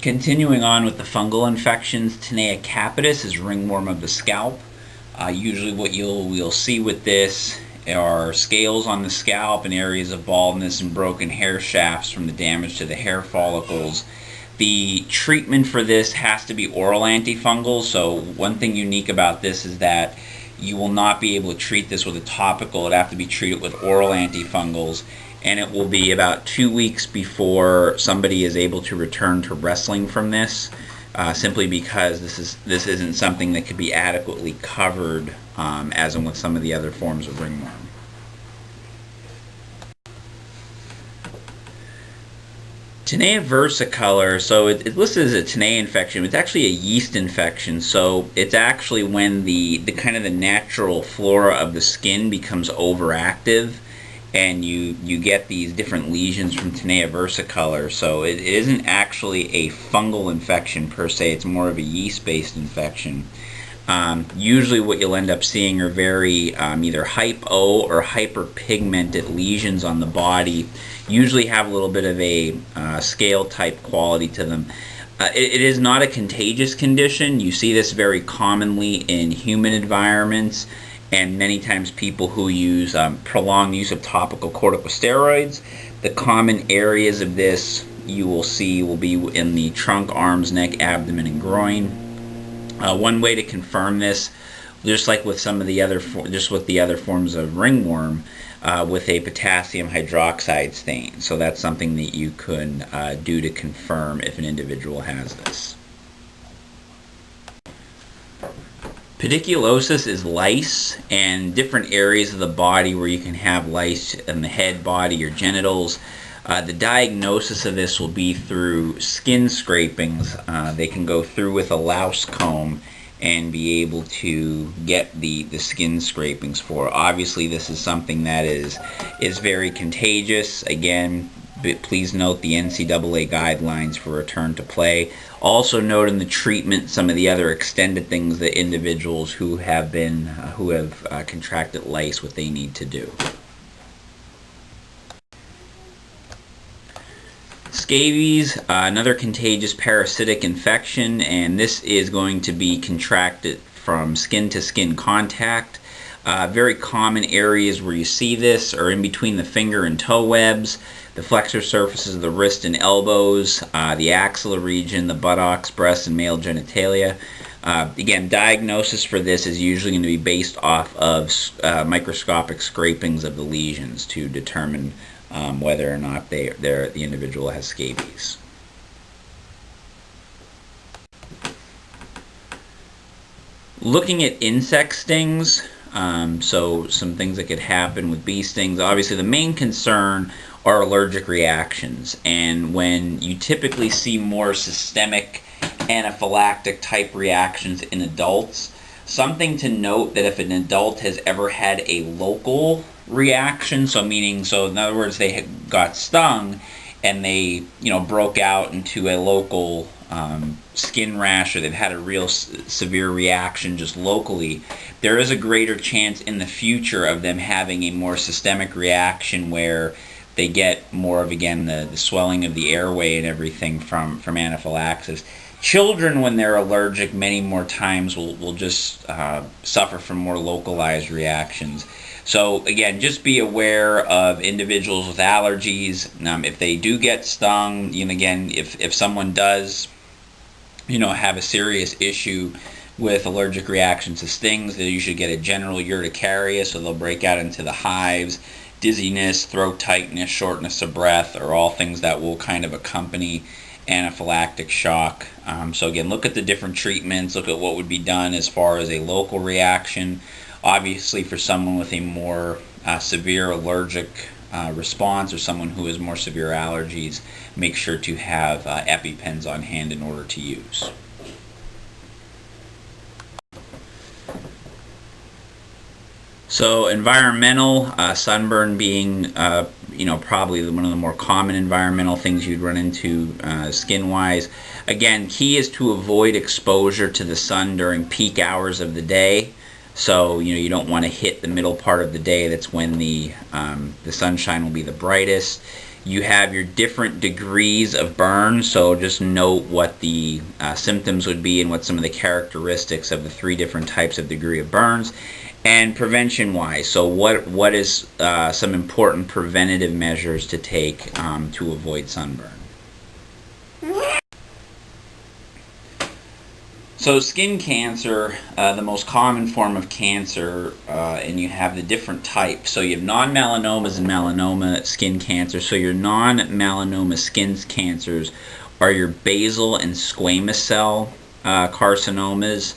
Continuing on with the fungal infections, Tena capitis is ringworm of the scalp. Usually what you'll see with this are scales on the scalp and areas of baldness and broken hair shafts from the damage to the hair follicles. The treatment for this has to be oral antifungal, so one thing unique about this is that you will not be able to treat this with a topical. It'll have to be treated with oral antifungals, and it will be about 2 weeks before somebody is able to return to wrestling from this, simply because this isn't something that could be adequately covered as in with some of the other forms of ringworm. Tena versicolor, so it's listed as a Tena infection. It's actually a yeast infection, so it's actually when the kind of the natural flora of the skin becomes overactive, and you get these different lesions from Tena versicolor. So it isn't actually a fungal infection per se, it's more of a yeast-based infection. Usually what you'll end up seeing are very either hypo or hyperpigmented lesions on the body. Usually have a little bit of a scale type quality to them. It is not a contagious condition. You see this very commonly in humid environments, and many times people who use prolonged use of topical corticosteroids. The common areas of this you will see will be in the trunk, arms, neck, abdomen, and groin. One way to confirm this, just like with some of the other forms of ringworm, with a potassium hydroxide stain. So that's something that you could do to confirm if an individual has this. Pediculosis is lice, and different areas of the body where you can have lice in the head, body, or genitals. The diagnosis of this will be through skin scrapings. They can go through with a louse comb and be able to get the skin scrapings for. Obviously this is something that is very contagious. Again, please note the NCAA guidelines for return to play. Also note in the treatment some of the other extended things that individuals who have contracted lice, what they need to do. Scabies, another contagious parasitic infection, and this is going to be contracted from skin to skin contact. Very common areas where you see this are in between the finger and toe webs, the flexor surfaces of the wrist and elbows, the axilla region, the buttocks, breasts, and male genitalia. Again, diagnosis for this is usually going to be based off of microscopic scrapings of the lesions to determine whether or not the individual has scabies. Looking at insect stings, so some things that could happen with bee stings. Obviously the main concern are allergic reactions, and when you typically see more systemic anaphylactic type reactions in adults, something to note that if an adult has ever had a local reaction, so in other words they got stung and they broke out into a local skin rash, or they've had a real severe reaction just locally, there is a greater chance in the future of them having a more systemic reaction where they get more of, again, the swelling of the airway and everything from anaphylaxis. Children, when they're allergic, many more times will just suffer from more localized reactions. So again, just be aware of individuals with allergies. If they do get stung, again, if someone does have a serious issue with allergic reactions to stings, they usually get a general urticaria, so they'll break out into the hives. Dizziness, throat tightness, shortness of breath are all things that will kind of accompany anaphylactic shock. So again, look at the different treatments, look at what would be done as far as a local reaction. Obviously for someone with a more severe allergic response, or someone who has more severe allergies, make sure to have EpiPens on hand in order to use. So environmental, sunburn being probably one of the more common environmental things you'd run into skin-wise. Again, key is to avoid exposure to the sun during peak hours of the day. So you don't want to hit the middle part of the day. That's when the sunshine will be the brightest. You have your different degrees of burn, so just note what the symptoms would be and what some of the characteristics of the 3 different types of degree of burns. And prevention-wise, so what is some important preventative measures to take to avoid sunburn? So skin cancer, the most common form of cancer, and you have the different types. So you have non-melanomas and melanoma skin cancer. So your non-melanoma skin cancers are your basal and squamous cell carcinomas.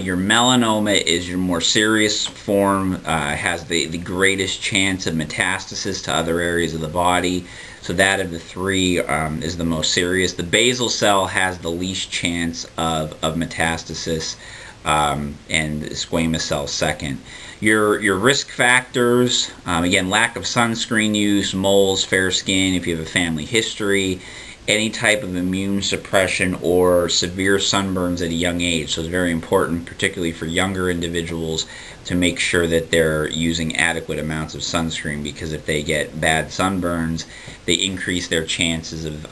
Your melanoma is your more serious form, has the greatest chance of metastasis to other areas of the body. So that of the 3 is the most serious. The basal cell has the least chance of metastasis, and squamous cell second. Your risk factors, again, lack of sunscreen use, moles, fair skin, if you have a family history, any type of immune suppression, or severe sunburns at a young age. So it's very important, particularly for younger individuals, to make sure that they're using adequate amounts of sunscreen, because if they get bad sunburns, they increase their chances of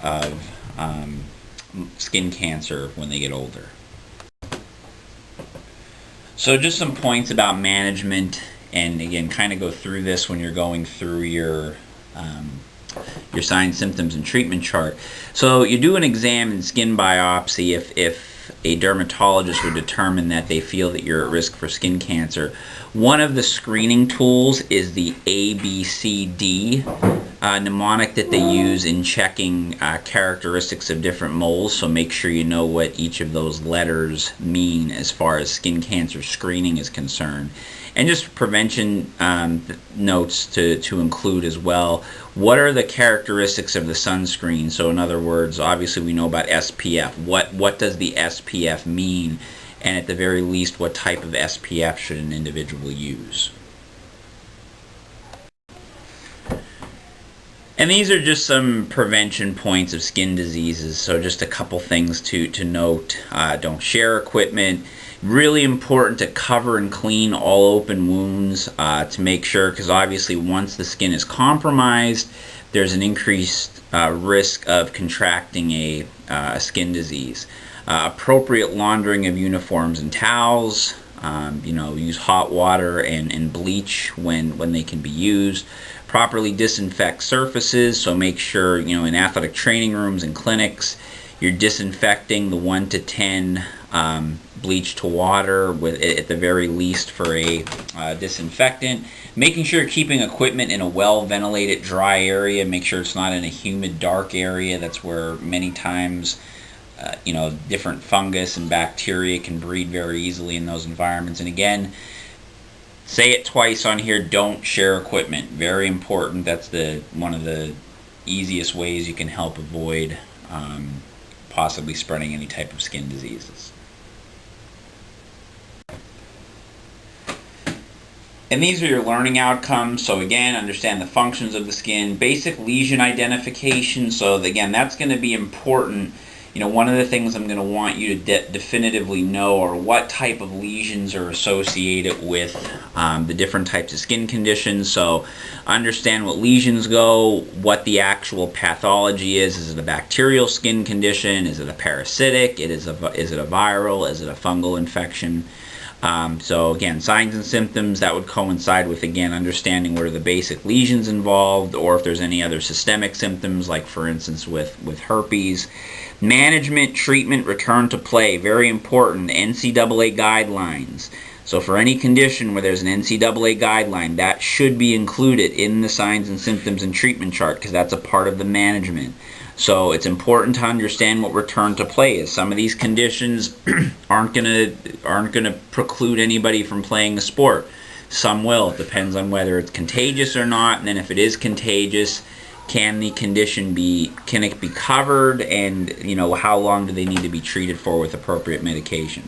skin cancer when they get older. So just some points about management, and again, kind of go through this when you're going through your signs, symptoms, and treatment chart. So you do an exam and skin biopsy if a dermatologist would determine that they feel that you're at risk for skin cancer. One of the screening tools is the ABCD mnemonic that they use in checking characteristics of different moles. So make sure you know what each of those letters mean as far as skin cancer screening is concerned. And just prevention notes to include as well. What are the characteristics of the sunscreen? So in other words, obviously we know about SPF. What does the SPF mean? And at the very least, what type of SPF should an individual use? And these are just some prevention points of skin diseases. So just a couple things to note. Don't share equipment. Really important to cover and clean all open wounds to make sure, because obviously once the skin is compromised, there's an increased risk of contracting a skin disease. Appropriate laundering of uniforms and towels. Use hot water and bleach when they can be used. Properly disinfect surfaces, so make sure, in athletic training rooms and clinics, you're disinfecting the 1 to 10 bleach to water with, at the very least, for a disinfectant. Making sure you're keeping equipment in a well-ventilated, dry area. Make sure it's not in a humid, dark area. That's where many times different fungus and bacteria can breed very easily in those environments. And again, say it twice on here, don't share equipment. Very important. That's one of the easiest ways you can help avoid possibly spreading any type of skin diseases. And these are your learning outcomes. So again, understand the functions of the skin, basic lesion identification. So again, that's going to be important. One of the things I'm going to want you to definitively know are what type of lesions are associated with the different types of skin conditions. So understand what lesions go, what the actual pathology is. Is it a bacterial skin condition? Is it a parasitic? Is it a viral? Is it a fungal infection? So again, signs and symptoms, that would coincide with, again, understanding what are the basic lesions involved, or if there's any other systemic symptoms, like for instance with herpes. Management, treatment, return to play, very important. NCAA guidelines. So for any condition where there's an NCAA guideline, that should be included in the signs and symptoms and treatment chart, because that's a part of the management. So it's important to understand what return to play is. Some of these conditions aren't gonna preclude anybody from playing the sport. Some will. It depends on whether it's contagious or not. And then if it is contagious, can the condition be covered, and how long do they need to be treated for with appropriate medication?